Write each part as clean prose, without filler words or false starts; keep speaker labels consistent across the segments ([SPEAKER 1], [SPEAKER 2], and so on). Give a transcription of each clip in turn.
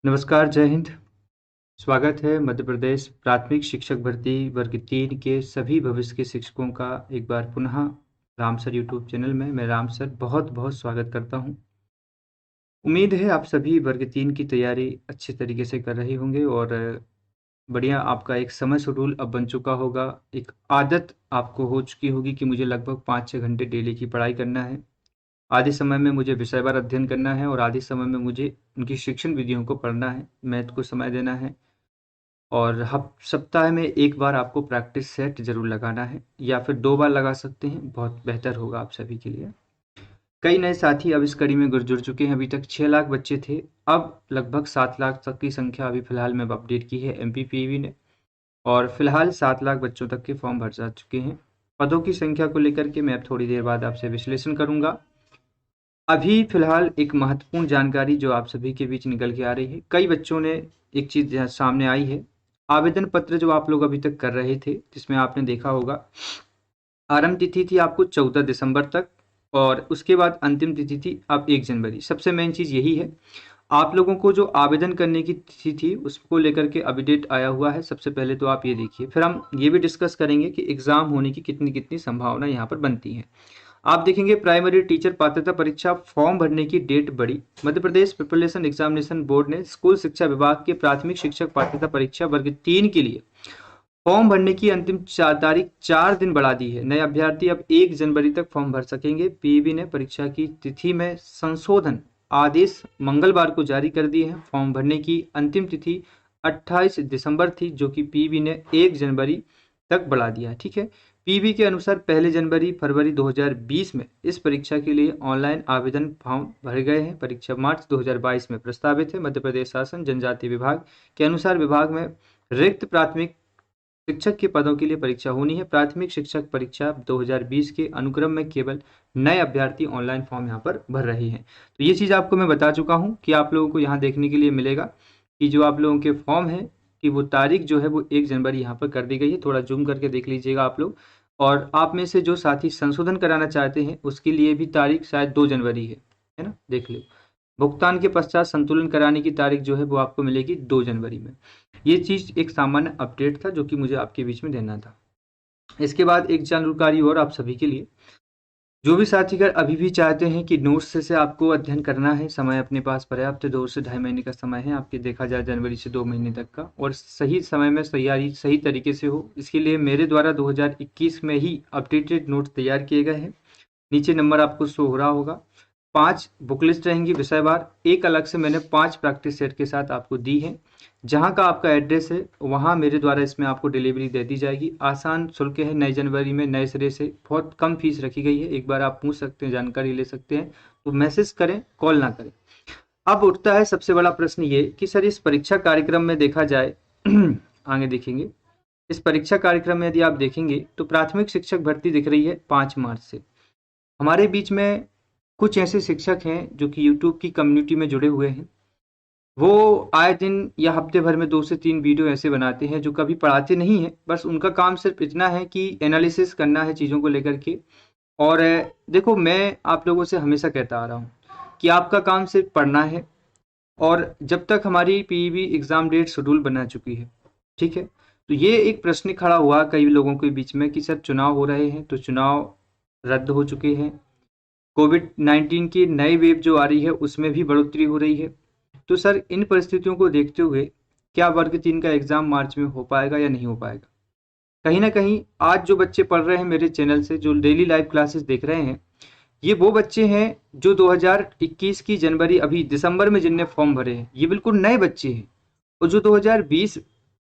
[SPEAKER 1] नमस्कार, जय हिंद। स्वागत है मध्य प्रदेश प्राथमिक शिक्षक भर्ती वर्ग 3 के सभी भविष्य के शिक्षकों का एक बार पुनः राम सर यूट्यूब चैनल में मैं राम सर बहुत-बहुत स्वागत करता हूं। उम्मीद है आप सभी वर्ग 3 की तैयारी अच्छे तरीके से कर रहे होंगे और बढ़िया आपका एक समय शेड्यूल अब बन चुका होगा। एक आदत आपको हो चुकी होगी कि मुझे लगभग 5-6 घंटे डेली की पढ़ाई करना है। आधे समय में मुझे विषयवार अध्ययन करना है और आधे समय में मुझे उनकी शिक्षण विधियों को पढ़ना है, मैथ को समय देना है और हफ सप्ताह में 1 बार आपको प्रैक्टिस सेट ज़रूर लगाना है या फिर 2 बार लगा सकते हैं, बहुत बेहतर होगा आप सभी के लिए। कई नए साथी अब इस कड़ी में जुड़ चुके हैं, अभी तक 6 लाख बच्चे थे, अब लगभग 7 लाख तक की संख्या अभी फ़िलहाल में अपडेट की है एमपीपीवी ने और फ़िलहाल 7 लाख बच्चों तक के फॉर्म भर जा चुके हैं। पदों की संख्या को लेकर के मैं अब थोड़ी देर बाद आपसे विश्लेषण करूँगा। अभी फ़िलहाल एक महत्वपूर्ण जानकारी जो आप सभी के बीच निकल के आ रही है, कई बच्चों ने एक चीज़ सामने आई है, आवेदन पत्र जो आप लोग अभी तक कर रहे थे, जिसमें आपने देखा होगा, आरंभ तिथि थी आपको 14 दिसंबर तक और उसके बाद अंतिम तिथि थी अब 1 जनवरी। सबसे मेन चीज़ यही है, आप लोगों को जो आवेदन करने की तिथि थी, उसको लेकर के अपडेट आया हुआ है। सबसे पहले तो आप ये देखिए, फिर हम ये भी डिस्कस करेंगे कि एग्ज़ाम होने की कितनी-कितनी संभावना यहाँ पर बनती है। आप देखेंगे प्राइमरी टीचर पात्रता परीक्षा फॉर्म भरने की डेट बढ़ी। Madhya Pradesh preparation examination board ने स्कूल शिक्षा विभाग के प्राथमिक शिक्षक पात्रता परीक्षा वर्ग 3 के लिए फॉर्म भरने की अंतिम तारीख 4 दिन बढ़ा दी है। नए अभ्यर्थी अब 1 जनवरी तक फॉर्म भर सकेंगे। पीईबी ने परीक्षा की तिथि में संशोधन आदेश मंगलवार को जारी कर दिए हैं। फॉर्म भरने की अंतिम तिथि 28 दिसंबर थी, जो कि पीईबी ने 1 जनवरी तक बढ़ा दिया है। ठीक है, पीबी के अनुसार पहले जनवरी फरवरी 2020 में इस परीक्षा के लिए ऑनलाइन आवेदन फॉर्म भरे गए हैं। परीक्षा मार्च 2022 में प्रस्तावित है। मध्य प्रदेश शासन जनजाति विभाग के अनुसार विभाग में रिक्त प्राथमिक शिक्षक के पदों के लिए परीक्षा होनी है। प्राथमिक शिक्षक परीक्षा 2020 के अनुक्रम में केवल नए अभ्यर्थी ऑनलाइन फॉर्म यहाँ पर भर रहे हैं। तो ये चीज़ आपको मैं बता चुका हूँ कि आप लोगों को यहाँ देखने के लिए मिलेगा कि जो आप लोगों के फॉर्म है कि वो तारीख जो है वो 1 जनवरी यहाँ पर कर दी गई है। थोड़ा जूम करके देख लीजिएगा आप लोग। और आप में से जो साथी संशोधन कराना चाहते हैं उसके लिए भी तारीख शायद 2 जनवरी है ना, देख लो। भुगतान के पश्चात संतुलन कराने की तारीख जो है वो आपको मिलेगी 2 जनवरी में। ये चीज़ एक सामान्य अपडेट था जो कि मुझे आपके बीच में देना था। इसके बाद एक जानकारी और आप सभी के लिए, जो भी साथीगण अभी भी चाहते हैं कि नोट्स से आपको अध्ययन करना है, समय अपने पास पर्याप्त 2 से ढाई महीने का समय है आपके, देखा जाए जनवरी से 2 महीने तक का, और सही समय में तैयारी सही तरीके से हो, इसके लिए मेरे द्वारा 2021 में ही अपडेटेड नोट्स तैयार किए गए हैं। नीचे नंबर आपको शो हो रहा होगा। 5 बुक लिस्ट रहेंगी विषयवार, एक अलग से मैंने 5 प्रैक्टिस सेट के साथ आपको दी है। जहाँ का आपका एड्रेस है वहाँ मेरे द्वारा इसमें आपको डिलीवरी दे दी जाएगी। आसान शुल्क है, नए जनवरी में नए सिरे से बहुत कम फीस रखी गई है। एक बार आप पूछ सकते हैं, जानकारी ले सकते हैं, तो मैसेज करें, कॉल ना करें। अब उठता है सबसे बड़ा प्रश्न ये कि सर इस परीक्षा कार्यक्रम में देखा जाए आगे देखेंगे, इस परीक्षा कार्यक्रम में यदि आप देखेंगे तो प्राथमिक शिक्षक भर्ती दिख रही है 5 मार्च से। हमारे बीच में कुछ ऐसे शिक्षक हैं जो कि यूट्यूब की कम्युनिटी में जुड़े हुए हैं। वो आए दिन या हफ्ते भर में 2 से 3 वीडियो ऐसे बनाते हैं जो कभी पढ़ाते नहीं हैं, बस उनका काम सिर्फ इतना है कि एनालिसिस करना है चीज़ों को लेकर के। और देखो, मैं आप लोगों से हमेशा कहता आ रहा हूँ कि आपका काम सिर्फ पढ़ना है, और जब तक हमारी पीईबी एग्ज़ाम डेट शेड्यूल बना चुकी है, ठीक है, तो ये एक प्रश्न खड़ा हुआ कई लोगों के बीच में कि सर चुनाव हो रहे हैं तो चुनाव रद्द हो चुके हैं, कोविड-19 की नई वेव जो आ रही है उसमें भी बढ़ोतरी हो रही है, तो सर इन परिस्थितियों को देखते हुए क्या वर्ग 3 का एग्ज़ाम मार्च में हो पाएगा या नहीं हो पाएगा? कहीं न कहीं आज जो बच्चे पढ़ रहे हैं मेरे चैनल से, जो डेली लाइव क्लासेस देख रहे हैं, ये वो बच्चे हैं जो 2021 की जनवरी अभी दिसंबर में जिनने फॉर्म भरे हैं, ये बिल्कुल नए बच्चे हैं। और जो 2020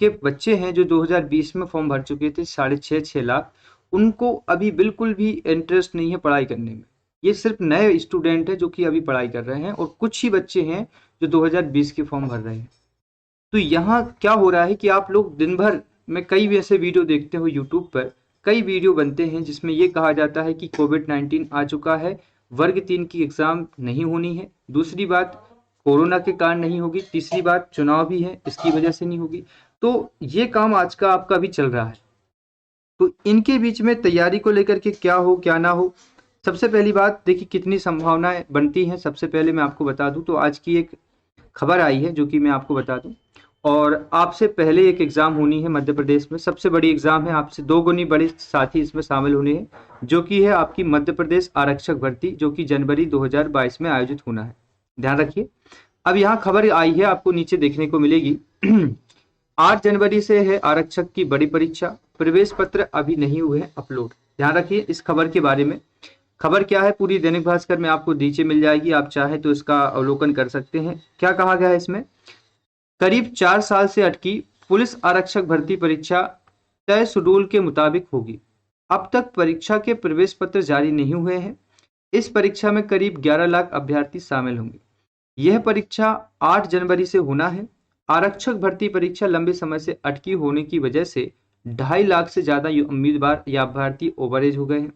[SPEAKER 1] के बच्चे हैं जो 2020 में फॉर्म भर चुके थे 6.5 लाख, उनको अभी बिल्कुल भी इंटरेस्ट नहीं है पढ़ाई करने में। ये सिर्फ नए स्टूडेंट हैं जो कि अभी पढ़ाई कर रहे हैं, और कुछ ही बच्चे हैं जो 2020 के फॉर्म भर रहे हैं। तो यहाँ क्या हो रहा है कि आप लोग दिन भर में कई ऐसे वीडियो देखते हो यूट्यूब पर, कई वीडियो बनते हैं जिसमें ये कहा जाता है कि कोविड-19 आ चुका है, वर्ग 3 की एग्ज़ाम नहीं होनी है। दूसरी बात, कोरोना के कारण नहीं होगी। तीसरी बात, चुनाव भी है, इसकी वजह से नहीं होगी। तो ये काम आज का आपका भी चल रहा है। तो इनके बीच में तैयारी को लेकर के क्या हो क्या ना हो, सबसे पहली बात देखिए कितनी संभावनाएं बनती हैं। सबसे पहले मैं आपको बता दूं तो आज की एक खबर आई है जो कि मैं आपको बता दूं। और आपसे पहले एक एग्जाम होनी है मध्य प्रदेश में, सबसे बड़ी एग्जाम है, आपसे 2 गुनी बड़े साथी इसमें शामिल होने हैं, जो कि है आपकी मध्य प्रदेश आरक्षक भर्ती, जो कि जनवरी 2022 में आयोजित होना है। ध्यान रखिए। अब यहाँ खबर आई है, आपको नीचे देखने को मिलेगी 8 जनवरी से है आरक्षक की बड़ी परीक्षा, प्रवेश पत्र अभी नहीं हुए हैं अपलोड। ध्यान रखिए इस खबर के बारे में। खबर क्या है, पूरी दैनिक भास्कर में आपको नीचे मिल जाएगी, आप चाहे तो इसका अवलोकन कर सकते हैं। क्या कहा गया है इसमें, करीब 4 साल से अटकी पुलिस आरक्षक भर्ती परीक्षा तय शेड्यूल के मुताबिक होगी। अब तक परीक्षा के प्रवेश पत्र जारी नहीं हुए हैं। इस परीक्षा में करीब 11 लाख अभ्यर्थी शामिल होंगे। यह परीक्षा 8 जनवरी से होना है। आरक्षक भर्ती परीक्षा लंबे समय से अटकी होने की वजह से 2.5 लाख से ज्यादा उम्मीदवार या अभ्यर्थी ओवरेज हो गए हैं।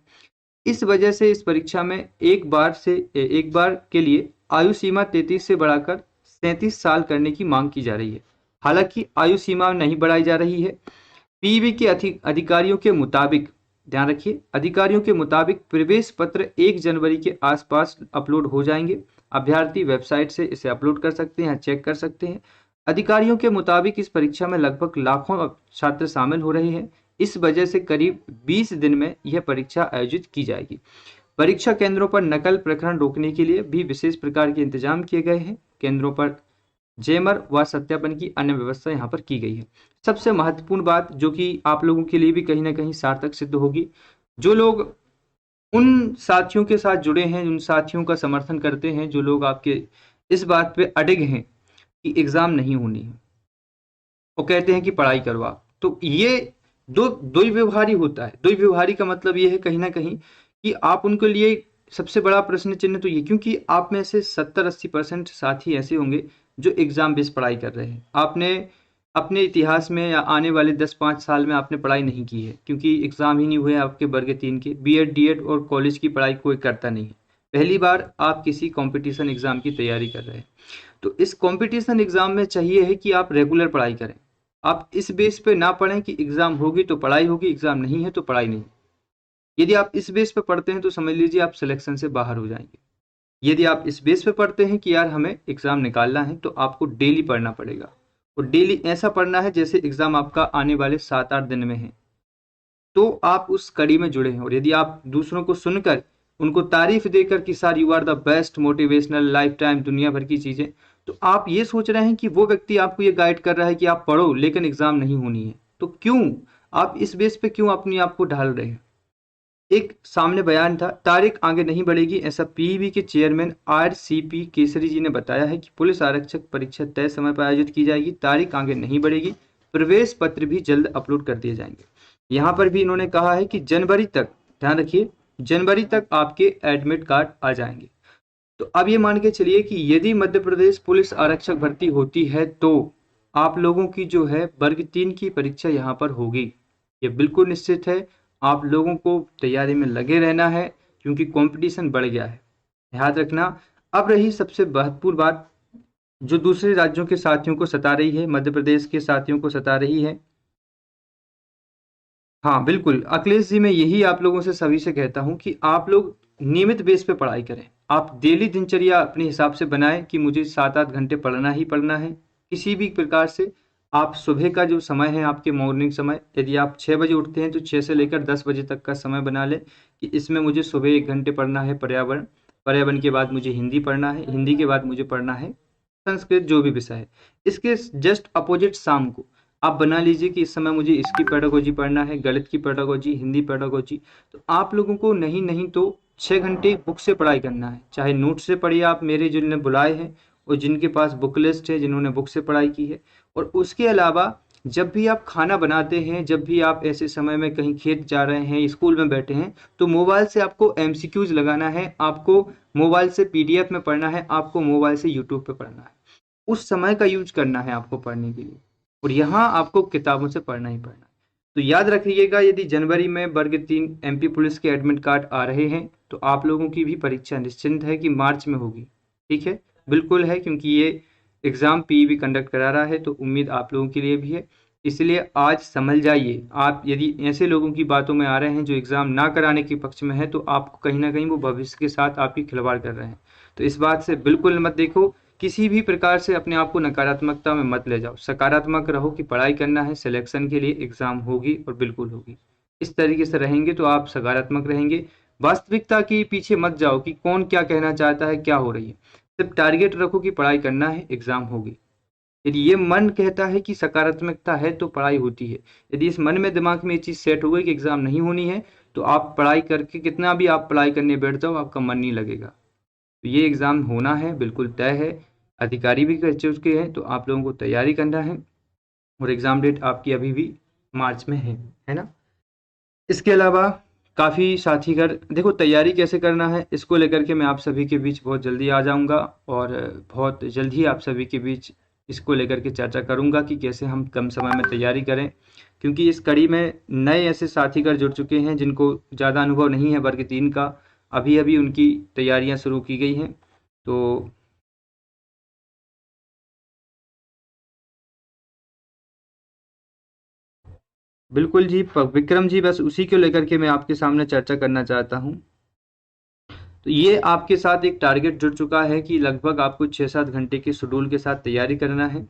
[SPEAKER 1] इस वजह से इस परीक्षा में एक बार के लिए आयु सीमा 33 से बढ़ाकर 37 साल करने की मांग की जा रही है। हालांकि आयु सीमा नहीं बढ़ाई जा रही है। पीईबी के अधिकारियों के मुताबिक, ध्यान रखिए, अधिकारियों के मुताबिक प्रवेश पत्र 1 जनवरी के आसपास अपलोड हो जाएंगे। अभ्यर्थी वेबसाइट से इसे अपलोड कर सकते हैं, चेक कर सकते हैं। अधिकारियों के मुताबिक इस परीक्षा में लगभग लाखों छात्र शामिल हो रहे हैं। इस वजह से करीब 20 दिन में यह परीक्षा आयोजित की जाएगी। परीक्षा केंद्रों पर नकल प्रकरण रोकने के लिए भी विशेष प्रकार के इंतजाम किए गए हैं। केंद्रों पर जेमर व सत्यापन की अन्य व्यवस्था यहाँ पर की गई है। सबसे महत्वपूर्ण बात जो कि आप लोगों के लिए भी कहीं ना कहीं सार्थक सिद्ध होगी, जो लोग उन साथियों के साथ जुड़े हैं, उन साथियों का समर्थन करते हैं, जो लोग आपके इस बात पे अडिग हैं कि एग्जाम नहीं होनी है और कहते हैं कि पढ़ाई करो आप, तो ये द्विव्यवहारी होता है। द्विव्यवहारी का मतलब ये है कहीं ना कहीं कि आप उनके लिए सबसे बड़ा प्रश्न चिन्ह तो ये, क्योंकि आप में से 70-80% साथी ऐसे होंगे जो एग्जाम बेस्ड पढ़ाई कर रहे हैं। आपने अपने इतिहास में या आने वाले 10-5 साल में आपने पढ़ाई नहीं की है, क्योंकि एग्जाम ही नहीं हुए आपके वर्ग 3 के। बीएड, डीएड और कॉलेज की पढ़ाई कोई करता नहीं है। पहली बार आप किसी कंपटीशन एग्जाम की तैयारी कर रहे हैं, तो इस कंपटीशन एग्जाम में चाहिए है कि आप रेगुलर पढ़ाई करें। आप इस बेस पे ना पढ़ें कि एग्जाम होगी तो पढ़ाई होगी, एग्जाम नहीं है तो पढ़ाई नहीं। यदि आप इस बेस पे पढ़ते हैं तो समझ लीजिए आप सिलेक्शन से बाहर हो जाएंगे। यदि आप इस बेस पे पढ़ते हैं कि यार हमें एग्जाम निकालना है, तो आपको डेली पढ़ना पड़ेगा, और डेली ऐसा पढ़ना है जैसे एग्जाम आपका आने वाले 7-8 दिन में है, तो आप उस कड़ी में जुड़े हैं। और यदि आप दूसरों को सुनकर उनको तारीफ देकर कि sir you are the best, motivational, lifetime, दुनिया भर की चीजें, तो आप ये सोच रहे हैं कि वो व्यक्ति आपको ये गाइड कर रहा है कि आप पढ़ो लेकिन एग्जाम नहीं होनी है, तो क्यों आप इस बेस पे क्यों अपने आप को ढाल रहे हैं। एक सामने बयान था, तारीख आगे नहीं बढ़ेगी, ऐसा पीईबी के चेयरमैन आरसीपी केसरी जी ने बताया है कि पुलिस आरक्षक परीक्षा तय समय पर आयोजित की जाएगी, तारीख आगे नहीं बढ़ेगी, प्रवेश पत्र भी जल्द अपलोड कर दिए जाएंगे। यहाँ पर भी इन्होंने कहा है कि जनवरी तक, ध्यान रखिए, जनवरी तक आपके एडमिट कार्ड आ जाएंगे। तो अब ये मान के चलिए कि यदि मध्य प्रदेश पुलिस आरक्षक भर्ती होती है तो आप लोगों की जो है वर्ग 3 की परीक्षा यहाँ पर होगी। ये बिल्कुल निश्चित है। आप लोगों को तैयारी में लगे रहना है, क्योंकि कंपटीशन बढ़ गया है, याद रखना। अब रही सबसे महत्वपूर्ण बात जो दूसरे राज्यों के साथियों को सता रही है, मध्य प्रदेश के साथियों को सता रही है। हाँ बिल्कुल अखिलेश जी, मैं यही आप लोगों से सभी से कहता हूं कि आप लोग नियमित बेस पे पढ़ाई करें। आप डेली दिनचर्या अपने हिसाब से बनाएं कि मुझे 7-8 घंटे पढ़ना ही पढ़ना है, किसी भी प्रकार से। आप सुबह का जो समय है आपके मॉर्निंग समय, यदि आप 6 बजे उठते हैं तो 6 से लेकर 10 बजे तक का समय बना लें कि इसमें मुझे सुबह 1 घंटे पढ़ना है पर्यावरण, पर्यावरण के बाद मुझे हिंदी पढ़ना है, हिंदी के बाद मुझे पढ़ना है संस्कृत, जो भी विषय है। इसके जस्ट अपोजिट शाम को आप बना लीजिए कि इस समय मुझे इसकी पेडागोजी पढ़ना है, गणित की पेडागोजी, हिंदी पेडागोजी। तो आप लोगों को नहीं तो 6 घंटे बुक से पढ़ाई करना है, चाहे नोट से पढ़िए आप, मेरे जिन्होंने बुलाए हैं और जिनके पास बुक लिस्ट है, जिन्होंने बुक से पढ़ाई की है। और उसके अलावा जब भी आप खाना बनाते हैं, जब भी आप ऐसे समय में कहीं खेत जा रहे हैं, स्कूल में बैठे हैं, तो मोबाइल से आपको एमसीक्यूज लगाना है, आपको मोबाइल से पीडीएफ में पढ़ना है, आपको मोबाइल से यूट्यूब पे पढ़ना है। उस समय का यूज करना है आपको पढ़ने के लिए, और यहाँ आपको किताबों से पढ़ना ही पढ़ना है। तो याद रखिएगा, यदि जनवरी में वर्ग 3 एमपी पुलिस के एडमिट कार्ड आ रहे हैं तो आप लोगों की भी परीक्षा निश्चिंत है कि मार्च में होगी। ठीक है, बिल्कुल है, क्योंकि ये एग्जाम पीईबी कंडक्ट करा रहा है, तो उम्मीद आप लोगों के लिए भी है। इसलिए आज समझ जाइए, आप यदि ऐसे लोगों की बातों में आ रहे हैं जो एग्जाम ना कराने के पक्ष में है, तो आपको कहीं ना कहीं वो भविष्य के साथ आपकी खिलवाड़ कर रहे हैं। तो इस बात से बिल्कुल मत देखो किसी भी प्रकार से अपने आप को नकारात्मकता में मत ले जाओ, सकारात्मक रहो कि पढ़ाई करना है, सिलेक्शन के लिए एग्ज़ाम होगी और बिल्कुल होगी। इस तरीके से रहेंगे तो आप सकारात्मक रहेंगे। वास्तविकता के पीछे मत जाओ कि कौन क्या कहना चाहता है, क्या हो रही है। सिर्फ टारगेट रखो कि पढ़ाई करना है, एग्ज़ाम होगी। यदि ये मन कहता है कि सकारात्मकता है तो पढ़ाई होती है। यदि इस मन में दिमाग में ये चीज़ सेट हो गई कि एग्ज़ाम नहीं होनी है, तो आप पढ़ाई करके कितना भी आप पढ़ाई करने बैठ जाओ, आपका मन नहीं लगेगा। तो ये एग्ज़ाम होना है, बिल्कुल तय है। अधिकारी भी कह चुके हैं, तो आप लोगों को तैयारी करना है और एग्ज़ाम डेट आपकी अभी भी मार्च में है ना? इसके अलावा काफ़ी साथीगण देखो तैयारी कैसे करना है, इसको लेकर के मैं आप सभी के बीच बहुत जल्दी आ जाऊँगा और बहुत जल्द ही आप सभी के बीच इसको लेकर के चर्चा करूँगा कि कैसे हम कम समय में तैयारी करें। क्योंकि इस कड़ी में नए ऐसे साथीगण जुड़ चुके हैं जिनको ज़्यादा अनुभव नहीं है वर्ग 3 का, अभी-अभी उनकी तैयारियाँ शुरू की गई हैं। तो बिल्कुल जी, विक्रम जी, बस उसी को लेकर के मैं आपके सामने चर्चा करना चाहता हूँ। तो ये आपके साथ एक टारगेट जुड़ चुका है कि लगभग आपको 6-7 घंटे के शेड्यूल के साथ तैयारी करना है,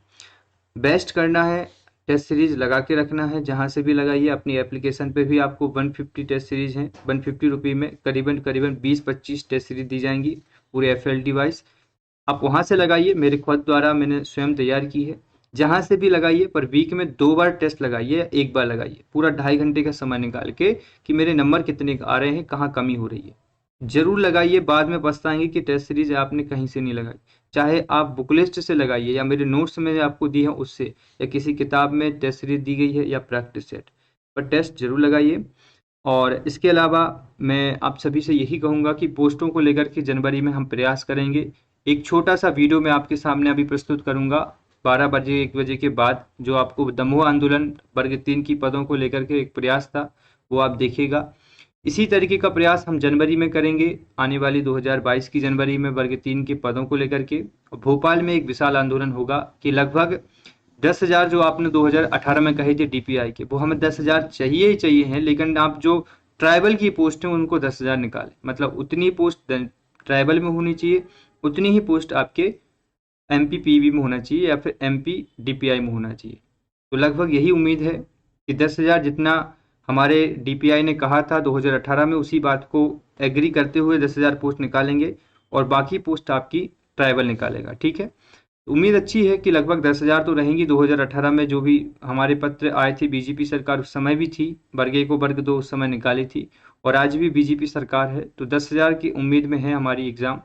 [SPEAKER 1] बेस्ट करना है, टेस्ट सीरीज लगा के रखना है, जहाँ से भी लगाइए। अपनी एप्लीकेशन पे भी आपको 150 टेस्ट सीरीज हैं, 150 रुपये में करीबन 20-25 टेस्ट सीरीज दी जाएंगी पूरे FLT वाइज। आप वहाँ से लगाइए, मेरे खुद द्वारा मैंने स्वयं तैयार की है। जहाँ से भी लगाइए, पर वीक में 2 बार टेस्ट लगाइए या 1 बार लगाइए, पूरा 2.5 घंटे का समय निकाल के कि मेरे नंबर कितने आ रहे हैं, कहाँ कमी हो रही है। ज़रूर लगाइए, बाद में पछताएंगे कि टेस्ट सीरीज आपने कहीं से नहीं लगाई। चाहे आप बुक लिस्ट से लगाइए या मेरे नोट्स में आपको दी है उससे, या किसी किताब में टेस्ट सीरीज दी गई है या प्रैक्टिस सेट, पर टेस्ट जरूर लगाइए। और इसके अलावा मैं आप सभी से यही कहूँगा कि पोस्टों को लेकर के जनवरी में हम प्रयास करेंगे। एक छोटा सा वीडियो मैं आपके सामने अभी प्रस्तुत करूँगा 12 बजे 1 बजे के बाद, जो आपको दमोह आंदोलन वर्ग 3 की पदों को लेकर के एक प्रयास था, वो आप देखिएगा। इसी तरीके का प्रयास हम जनवरी में करेंगे, आने वाली 2022 की जनवरी में वर्ग 3 के पदों को लेकर के। भोपाल में एक विशाल आंदोलन होगा कि लगभग 10,000 जो आपने 2018 में कही थी DPI के, वो हमें 10,000 चाहिए ही चाहिए हैं, लेकिन आप जो ट्राइबल की पोस्ट है उनको 10,000 निकालें। मतलब उतनी पोस्ट ट्राइबल में होनी चाहिए, उतनी ही पोस्ट आपके MP PV में होना चाहिए या फिर MP DPI में होना चाहिए। तो लगभग यही उम्मीद है कि 10,000 जितना हमारे DPI ने कहा था 2018 में, उसी बात को एग्री करते हुए 10,000 पोस्ट निकालेंगे और बाकी पोस्ट आपकी ट्राइबल निकालेगा। ठीक है, उम्मीद अच्छी है कि लगभग 10,000 तो रहेंगी। 2018 में जो भी हमारे पत्र आए थे, BJP सरकार उस समय भी थी, वर्ग 1 को वर्ग 2 उस समय निकाली थी, और आज भी BJP सरकार है। तो 10,000 की उम्मीद में है हमारी एग्ज़ाम,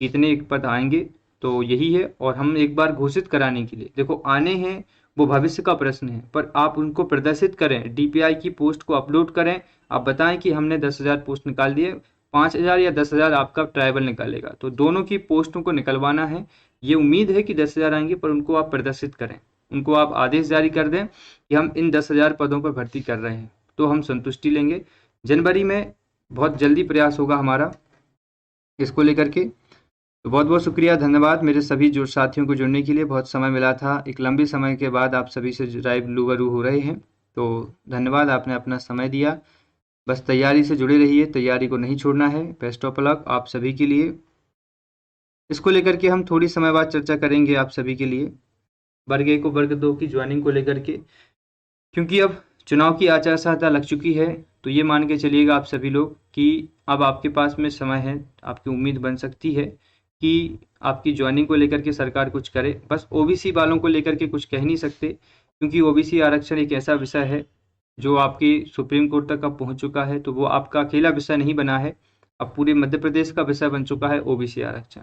[SPEAKER 1] इतने एक पद आएंगे। तो यही है, और हम एक बार घोषित कराने के लिए, देखो आने हैं वो भविष्य का प्रश्न है, पर आप उनको प्रदर्शित करें, DPI की पोस्ट को अपलोड करें, आप बताएं कि हमने 10,000 पोस्ट निकाल दिए, 5,000 या 10,000 आपका ट्राइबल निकालेगा। तो दोनों की पोस्टों को निकलवाना है। ये उम्मीद है कि 10,000 आएंगे, पर उनको आप प्रदर्शित करें, उनको आप आदेश जारी कर दें कि हम इन 10,000 पदों पर भर्ती कर रहे हैं, तो हम संतुष्टि लेंगे। जनवरी में बहुत जल्दी प्रयास होगा हमारा इसको लेकर के। तो बहुत बहुत शुक्रिया, धन्यवाद मेरे सभी जो साथियों को जुड़ने के लिए। बहुत समय मिला था, एक लंबे समय के बाद आप सभी से लाइव रूबरू हो रहे हैं, तो धन्यवाद, आपने अपना समय दिया। बस तैयारी से जुड़े रहिए, तैयारी को नहीं छोड़ना है। बेस्ट ऑफ लक आप सभी के लिए। इसको लेकर के हम थोड़ी समय बाद चर्चा करेंगे आप सभी के लिए, वर्ग 1 को वर्ग 2 की ज्वाइनिंग को लेकर के, क्योंकि अब चुनाव की आचार संहिता लग चुकी है। तो ये मान के चलिएगा आप सभी लोग कि अब आपके पास में समय है, आपकी उम्मीद बन सकती है कि आपकी ज्वाइनिंग को लेकर के सरकार कुछ करे। बस OBC वालों को लेकर के कुछ कह नहीं सकते, क्योंकि OBC आरक्षण एक ऐसा विषय है जो आपकी सुप्रीम कोर्ट तक अब पहुंच चुका है। तो वो आपका अकेला विषय नहीं बना है, अब पूरे मध्य प्रदेश का विषय बन चुका है OBC आरक्षण।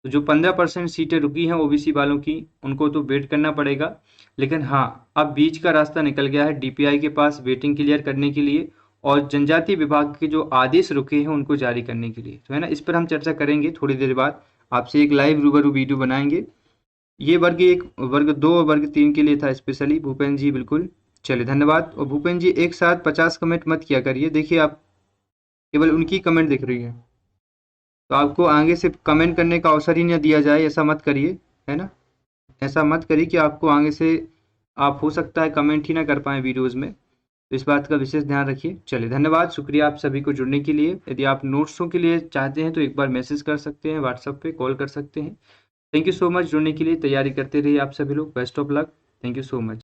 [SPEAKER 1] तो जो 15% सीटें रुकी हैं OBC वालों की, उनको तो वेट करना पड़ेगा। लेकिन हाँ, अब बीच का रास्ता निकल गया है DPI के पास वेटिंग क्लियर करने के लिए, और जनजातीय विभाग के जो आदेश रुके हैं उनको जारी करने के लिए, तो है ना, इस पर हम चर्चा करेंगे थोड़ी देर बाद। आपसे एक लाइव रूबरू वीडियो बनाएंगे। ये वर्ग 1, वर्ग 2 और वर्ग 3 के लिए था स्पेशली। भूपेंद्र जी बिल्कुल, चलिए धन्यवाद। और भूपेंद्र जी एक साथ 50 कमेंट मत किया करिए, देखिए आप केवल उनकी कमेंट दिख रही है, तो आपको आगे से कमेंट करने का अवसर ही न दिया जाए, ऐसा मत करिए, है ना। ऐसा मत करिए कि आपको आगे से आप हो सकता है कमेंट ही ना कर पाएँ वीडियोज़ में, तो इस बात का विशेष ध्यान रखिए। चलिए धन्यवाद, शुक्रिया आप सभी को जुड़ने के लिए। यदि आप नोट्सों के लिए चाहते हैं तो एक बार मैसेज कर सकते हैं, व्हाट्सएप पे कॉल कर सकते हैं। थैंक यू सो मच जुड़ने के लिए, तैयारी करते रहिए आप सभी लोग। Best of luck. Thank you so much.